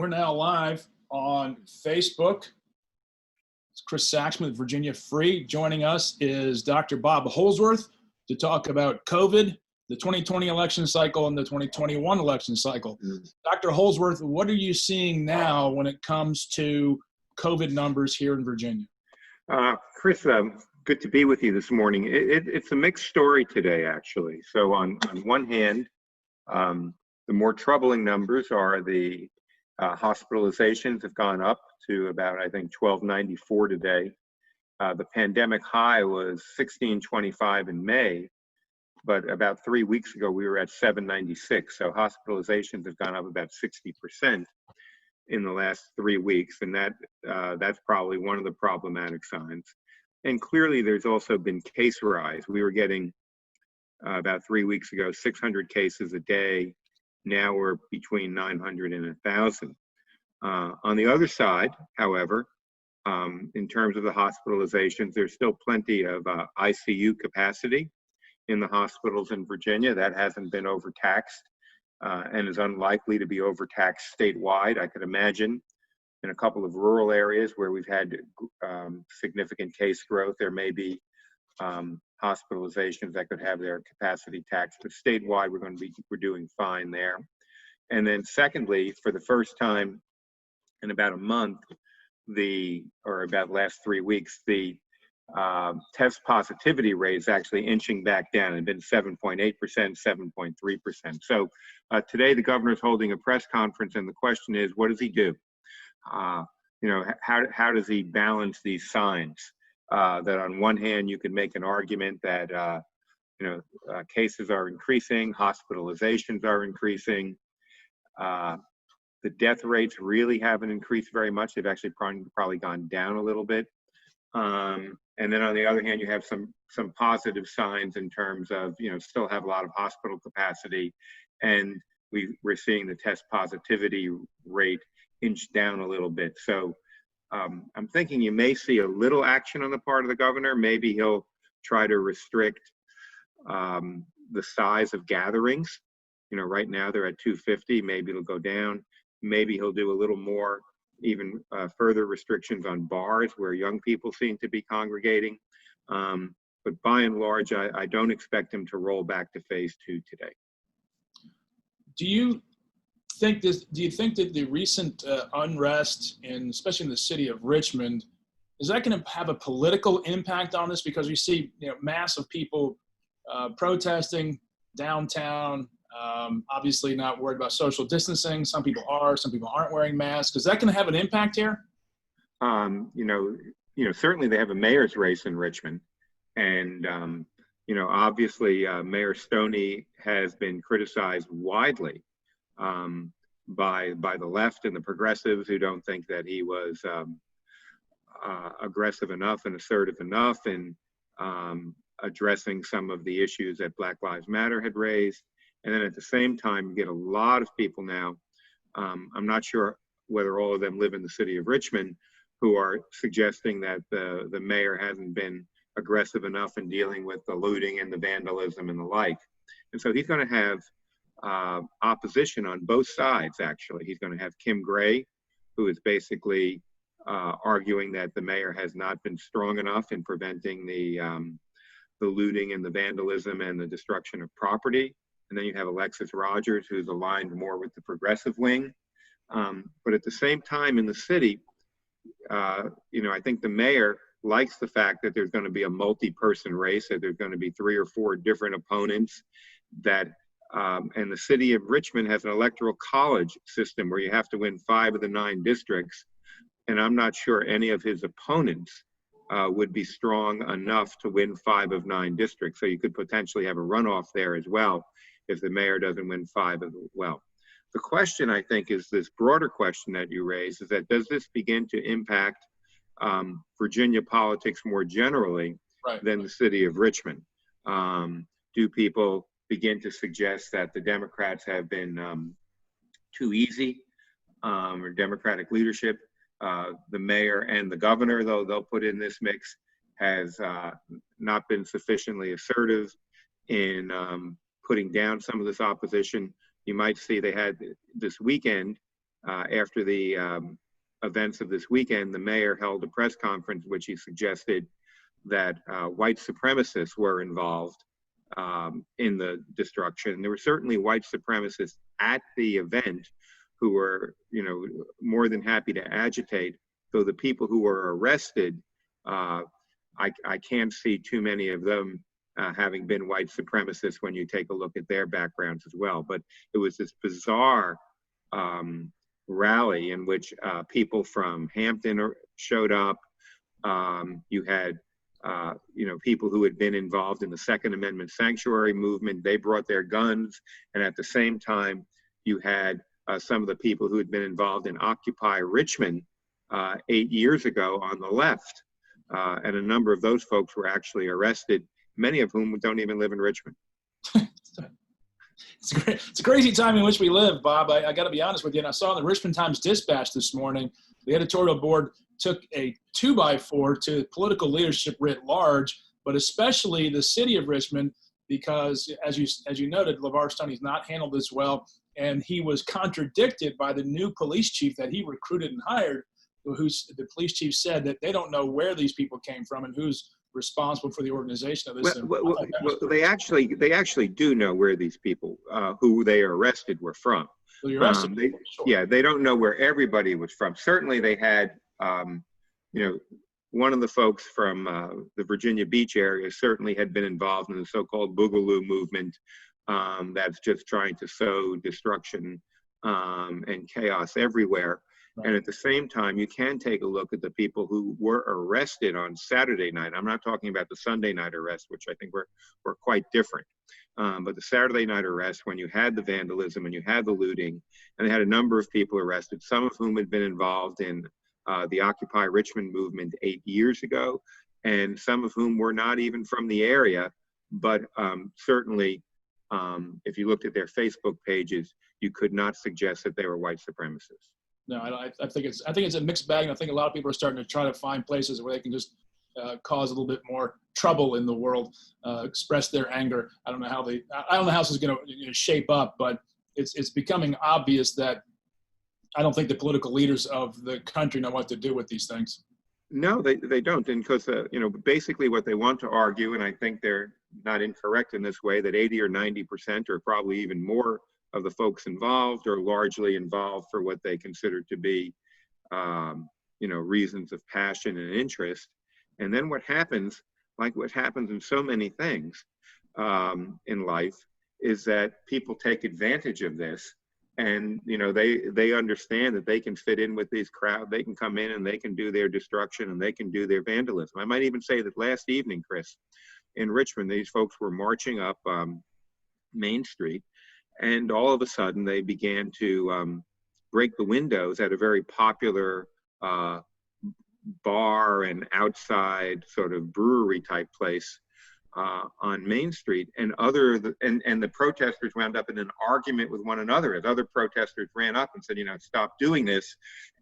We're now live on Facebook. It's Chris Saxman with Virginia Free. Joining us is Dr. Bob Holsworth to talk about COVID, the 2020 election cycle, and the 2021 election cycle. Dr. Holsworth, what are you seeing now when it comes to COVID numbers here in Virginia? Chris, good to be with you this morning. It's a mixed story today, actually. So on one hand, the more troubling numbers are the hospitalizations have gone up to about, I think, 1,294 today. The pandemic high was 1,625 in May, but about 3 weeks ago, we were at 796. So hospitalizations have gone up about 60% in the last 3 weeks, and that's probably one of the problematic signs. And clearly, there's also been case rise. We were getting about 3 weeks ago 600 cases a day. Now we're between 900 and 1,000. On the other side, however, in terms of the hospitalizations, there's still plenty of ICU capacity in the hospitals in Virginia. That hasn't been overtaxed and is unlikely to be overtaxed statewide. I could imagine in a couple of rural areas where we've had significant case growth, there may be hospitalizations that could have their capacity taxed, but statewide we're doing fine there. And then secondly, for the first time in about a month, or about the last 3 weeks, the test positivity rate is actually inching back down. It's been 7.8%, 7.3%. So today the governor's holding a press conference, and the question is, what does he do? How does he balance these signs? That on one hand, you can make an argument that cases are increasing, hospitalizations are increasing. The death rates really haven't increased very much. They've actually probably gone down a little bit. And then on the other hand, you have some positive signs in terms of, still have a lot of hospital capacity, and we're seeing the test positivity rate inch down a little bit. So I'm thinking you may see a little action on the part of the governor. Maybe he'll try to restrict the size of gatherings. Right now they're at 250. Maybe it'll go down. Maybe he'll do a little more, even further restrictions on bars where young people seem to be congregating. But by and large, I don't expect him to roll back to phase 2 today. Do you think that the recent unrest, especially in the city of Richmond, is that going to have a political impact on this? Because we see massive people protesting downtown, obviously not worried about social distancing. Some people are, some people aren't wearing masks. Is that going to have an impact here? Certainly they have a mayor's race in Richmond, and obviously Mayor Stoney has been criticized widely by the left and the progressives, who don't think that he was aggressive enough and assertive enough in addressing some of the issues that Black Lives Matter had raised. And then at the same time, you get a lot of people now, I'm not sure whether all of them live in the city of Richmond, who are suggesting that the mayor hasn't been aggressive enough in dealing with the looting and the vandalism and the like. And so he's going to have opposition on both sides, actually. He's going to have Kim Gray, who is basically arguing that the mayor has not been strong enough in preventing the looting and the vandalism and the destruction of property. And then you have Alexis Rogers, who's aligned more with the progressive wing. But at the same time in the city, I think the mayor likes the fact that there's going to be a multi-person race, that there's going to be 3 or 4 different opponents, and the city of Richmond has an electoral college system where you have to win 5 of the 9 districts. And I'm not sure any of his opponents would be strong enough to win 5 of 9 districts. So you could potentially have a runoff there as well if the mayor doesn't win 5 of them. Well, the question, I think, is this broader question that you raised, is that does this begin to impact Virginia politics more generally than the city of Richmond? Do people begin to suggest that the Democrats have been too easy, or Democratic leadership? The mayor and the governor, though they'll put in this mix, has not been sufficiently assertive in putting down some of this opposition. You might see they had this weekend after the events of this weekend, the mayor held a press conference in which he suggested that white supremacists were involved in the destruction. There were certainly white supremacists at the event who were, more than happy to agitate. Though the people who were arrested, I can't see too many of them having been white supremacists when you take a look at their backgrounds as well. But it was this bizarre rally in which people from Hampton showed up. You had people who had been involved in the Second Amendment sanctuary movement. They brought their guns, and at the same time, you had some of the people who had been involved in Occupy Richmond 8 years ago on the left, and a number of those folks were actually arrested, many of whom don't even live in Richmond. It's a crazy time in which we live, Bob. I got to be honest with you. And I saw in the Richmond Times-Dispatch this morning, the editorial board took a 2x4 to political leadership writ large, but especially the city of Richmond, because as you noted, LeVar Stoney's not handled this well, and he was contradicted by the new police chief that he recruited and hired, the police chief said that they don't know where these people came from and who's responsible for the organization of this. Well, they actually do know where these people who they arrested were from. Well, you're arrested. Sure. Yeah, they don't know where everybody was from. Certainly, they had, one of the folks from the Virginia Beach area certainly had been involved in the so-called Boogaloo movement that's just trying to sow destruction and chaos everywhere. Right. And at the same time, you can take a look at the people who were arrested on Saturday night. I'm not talking about the Sunday night arrest, which I think were quite different. But the Saturday night arrest, when you had the vandalism and you had the looting, and they had a number of people arrested, some of whom had been involved in the Occupy Richmond movement 8 years ago, and some of whom were not even from the area. But certainly, if you looked at their Facebook pages, you could not suggest that they were white supremacists. No, I think it's a mixed bag, and I think a lot of people are starting to try to find places where they can just cause a little bit more trouble in the world, express their anger. I don't know how this is going to shape up, but it's becoming obvious that I don't think the political leaders of the country know what to do with these things. No, they don't, and because basically what they want to argue, and I think they're not incorrect in this way, that 80 or 90% or probably even more of the folks involved are largely involved for what they consider to be, reasons of passion and interest. And then what happens, like what happens in so many things in life, is that people take advantage of this, and they understand that they can fit in with these crowds. They can come in and they can do their destruction and they can do their vandalism. I might even say that last evening, Chris, in Richmond, these folks were marching up Main Street. And all of a sudden, they began to break the windows at a very popular bar and outside sort of brewery type place on Main Street. And the protesters wound up in an argument with one another as other protesters ran up and said, stop doing this.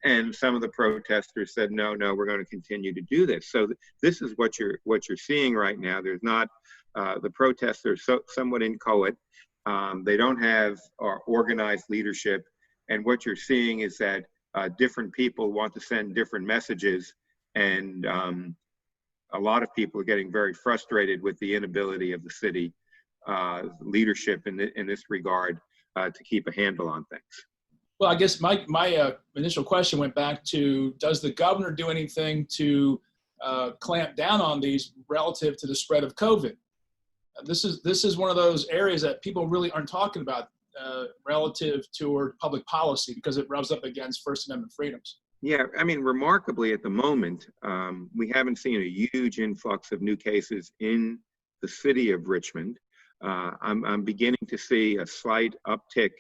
And some of the protesters said, no, we're going to continue to do this. So this is what you're seeing right now. There's not the protesters somewhat inchoate. They don't have organized leadership. And what you're seeing is that different people want to send different messages. And a lot of people are getting very frustrated with the inability of the city leadership in this regard to keep a handle on things. Well, I guess my initial question went back to, does the governor do anything to clamp down on these relative to the spread of COVID? This is one of those areas that people really aren't talking about relative to public policy, because it rubs up against First Amendment freedoms. Yeah, I mean, remarkably at the moment, we haven't seen a huge influx of new cases in the city of Richmond. I'm beginning to see a slight uptick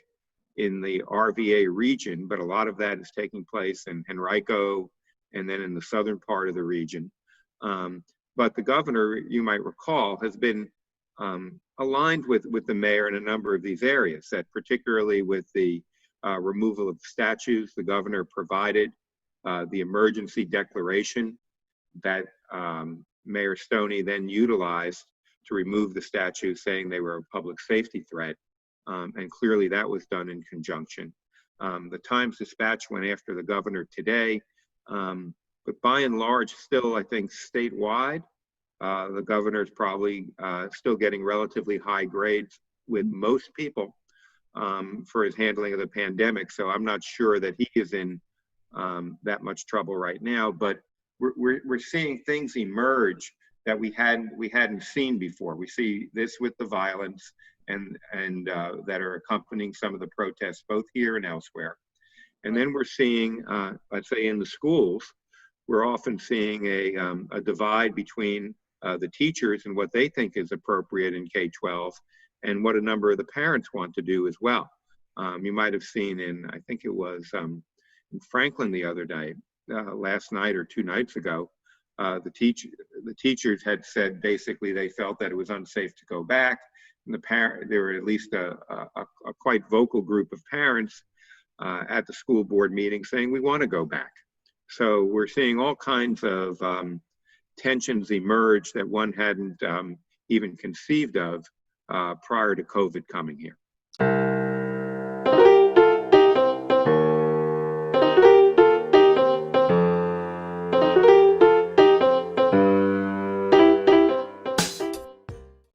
in the RVA region, but a lot of that is taking place in Henrico and then in the southern part of the region. But the governor, you might recall, has been aligned with the mayor in a number of these areas, that particularly with the removal of statues, the governor provided the emergency declaration that Mayor Stoney then utilized to remove the statues, saying they were a public safety threat. And clearly that was done in conjunction. The Times-Dispatch went after the governor today. But by and large, still, I think statewide, the governor is probably still getting relatively high grades with most people for his handling of the pandemic. So I'm not sure that he is in that much trouble right now. But we're seeing things emerge that we hadn't seen before. We see this with the violence and that are accompanying some of the protests, both here and elsewhere. And then we're seeing, let's say in the schools, we're often seeing a divide between the teachers and what they think is appropriate in K-12 and what a number of the parents want to do as well. You might have seen I think it was in Franklin the other day, last night or 2 nights ago, the teachers had said basically they felt that it was unsafe to go back. And there were at least a quite vocal group of parents at the school board meeting saying we want to go back. So we're seeing all kinds of tensions emerge that one hadn't even conceived of prior to COVID coming here.